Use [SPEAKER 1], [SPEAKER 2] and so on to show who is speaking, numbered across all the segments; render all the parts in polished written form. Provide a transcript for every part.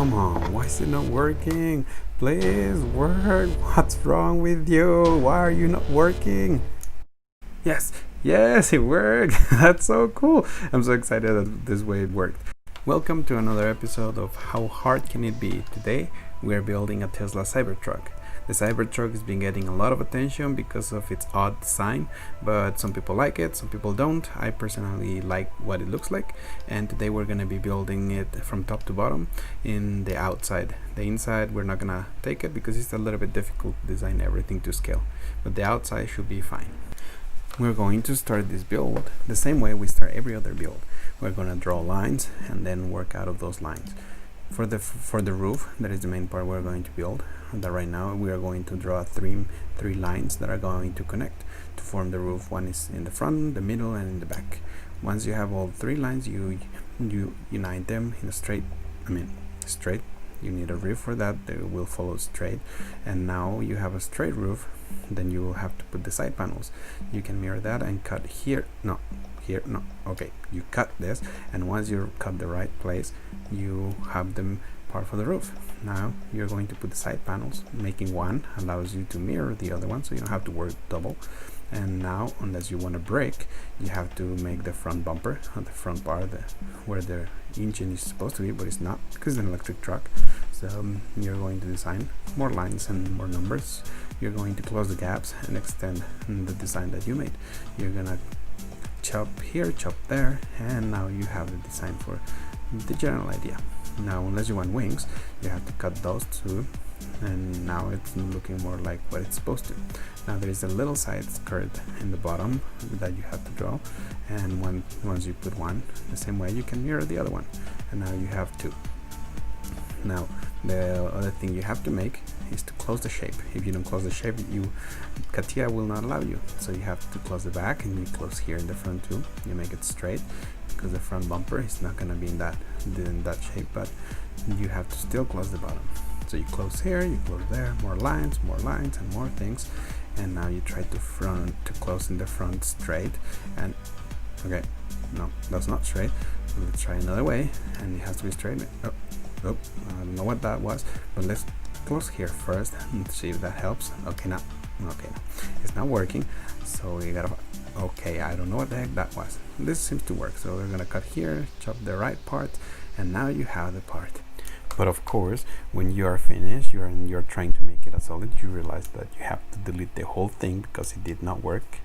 [SPEAKER 1] Come on, why is it not working? Please work. What's wrong with you? Why are you not working? Yes, yes, it worked. That's so cool. I'm so excited that this way it worked. Welcome to another episode of How Hard Can It Be? Today we are building a Tesla Cybertruck. The Cybertruck has been getting a lot of attention because of its odd design, but some people like it, some people don't. I personally like what it looks like, and today we're going to be building it from top to bottom in the outside. The inside we're not going to take it because it's a little bit difficult to design everything to scale, but the outside should be fine. We're going to start this build the same way we start every other build. We're going to draw lines and then work out of those lines. For the roof, that is the main part we're going to build. That right now we are going to draw three lines that are going to connect to form the roof. One is in the front, the middle, and in the back. Once you have all three lines, you unite them in a straight. You need a roof for that. They will follow straight, and now you have a straight roof. Then you will have to put the side panels. You can mirror that and cut here. No, here. No. Okay, you cut this, and once you cut the right place, you have them part for the roof. Now you're going to put the side panels. Making one allows you to mirror the other one, so you don't have to work double. And now, unless you want to break, you have to make the front bumper on the front part, where the engine is supposed to be, but it's not because it's an electric truck. So you're going to design more lines and more numbers. You're going to close the gaps and extend the design that you made. You're gonna chop here, chop there, and now you have the design for the general idea. Now, unless you want wings, you have to cut those too, and now it's looking more like what it's supposed to. Now there is a little side skirt in the bottom that you have to draw, and once you put one the same way, you can mirror the other one, and now you have two. Now the other thing you have to make is to close the shape. If you don't close the shape, Catia will not allow you. So you have to close the back, and you close here in the front too. You make it straight because the front bumper is not going to be in that shape, but you have to still close the bottom. So you close here, you close there, more lines, and more things. And now you try to close in the front straight. And okay, no, that's not straight. Let's try another way, and it has to be straight. Oh, I don't know what that was, but let's close here first and see if that helps. Okay, now it's not working, so we gotta. Okay, I don't know what the heck that was. This seems to work, so we're gonna cut here, chop the right part, and now you have the part. But of course, when you are finished, you're trying to make it a solid, you realize that you have to delete the whole thing because it did not work.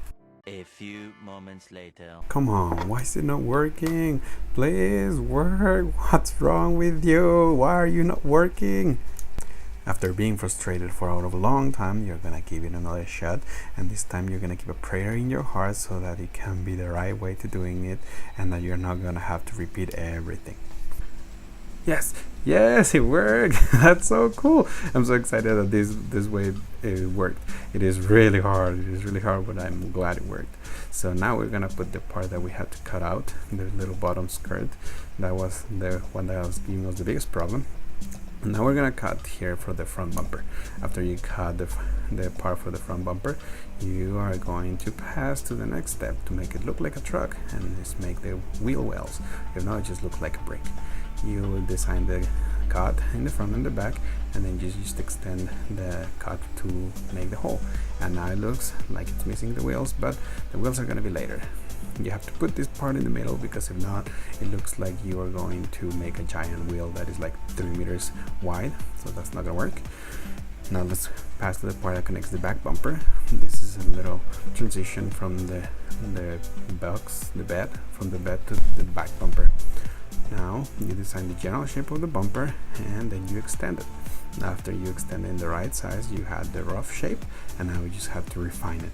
[SPEAKER 2] A few moments later.
[SPEAKER 1] Come on, why is it not working? Please work. What's wrong with you? Why are you not working? After being frustrated for a long time, you're gonna give it another shot, and this time you're gonna keep a prayer in your heart so that it can be the right way to doing it, and that you're not gonna have to repeat everything. Yes, it worked. That's so cool. I'm so excited that this way it worked. It is really hard, but I'm glad it worked. So now we're gonna put the part that we had to cut out, the little bottom skirt. That was the one that was giving us the biggest problem. And now we're gonna cut here for the front bumper. After you cut the part for the front bumper, you are going to pass to the next step to make it look like a truck, and just make the wheel wells. If not, it just looks like a brick. You will design the cut in the front and the back, and then you just extend the cut to make the hole. And now it looks like it's missing the wheels, but the wheels are going to be later. You have to put this part in the middle, because if not, it looks like you are going to make a giant wheel that is like 3 meters wide, so that's not going to work. Now let's pass to the part that connects the back bumper. This is a little transition from the bed to the back bumper. Now you design the general shape of the bumper, and then you extend it. After you extend it in the right size, you had the rough shape, and now we just have to refine it.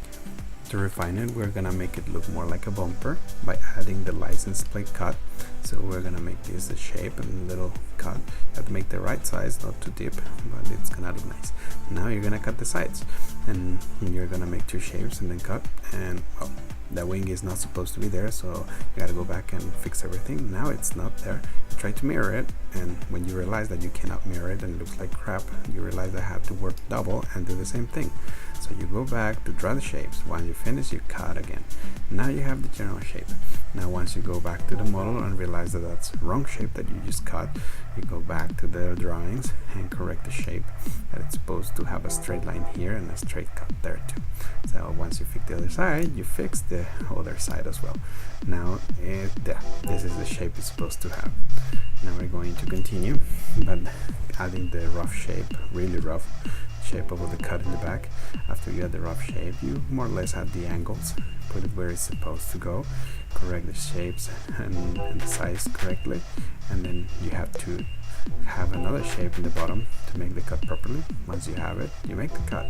[SPEAKER 1] To refine it, we're gonna make it look more like a bumper by adding the license plate cut. So we're gonna make this a shape and a little cut. You have to make the right size, not too deep, but it's gonna look nice. Now you're gonna cut the sides, and you're gonna make 2 shapes and then cut. And well, the wing is not supposed to be there, so you gotta go back and fix everything. Now it's not there. You try to mirror it, and when you realize that you cannot mirror it and it looks like crap, you realize I have to work double and do the same thing. So you go back to draw the shapes. Once you finish, you cut again. Now you have the general shape. Now once you go back to the model and realize that that's wrong shape that you just cut, you go back to the drawings and correct the shape, that it's supposed to have a straight line here and a straight cut there too. So once you fix the other side, you fix the other side as well. Now this is the shape it's supposed to have. Now we're going to continue, but adding the rough shape, really rough shape of the cut in the back. After you add the rough shape, you more or less add the angles, put it where it's supposed to go, correct the shapes and the size correctly, and then you have to have another shape in the bottom to make the cut properly. Once you have it, you make the cut.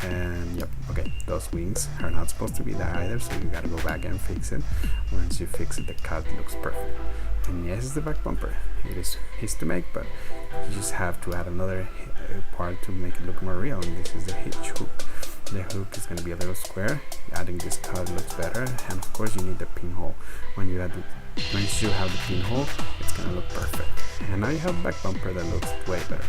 [SPEAKER 1] And yep, okay, those wings are not supposed to be there either, so you gotta go back and fix it. Once you fix it, the cut looks perfect. And yes, it's the back bumper. It is easy to make, but you just have to add another part to make it look more real, and this is the hitch hook. The hook is going to be a little square. Adding this cut looks better, and of course you need the pinhole. Once you have the pinhole, it's going to look perfect. And now you have a back bumper that looks way better.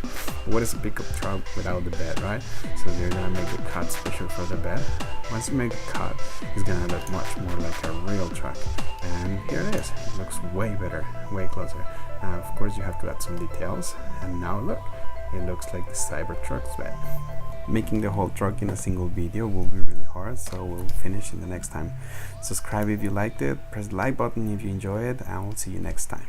[SPEAKER 1] What is a pickup truck without the bed, right? So you're going to make the cut special for the bed. Once you make the cut, it's going to look much more like a real truck. And here it is. It looks way better, way closer. Now of course you have to add some details, and now look, it looks like the Cybertruck's bed. Making the whole truck in a single video will be really hard, so we'll finish in the next time. Subscribe if you liked it, press the like button if you enjoy it, and I'll see you next time.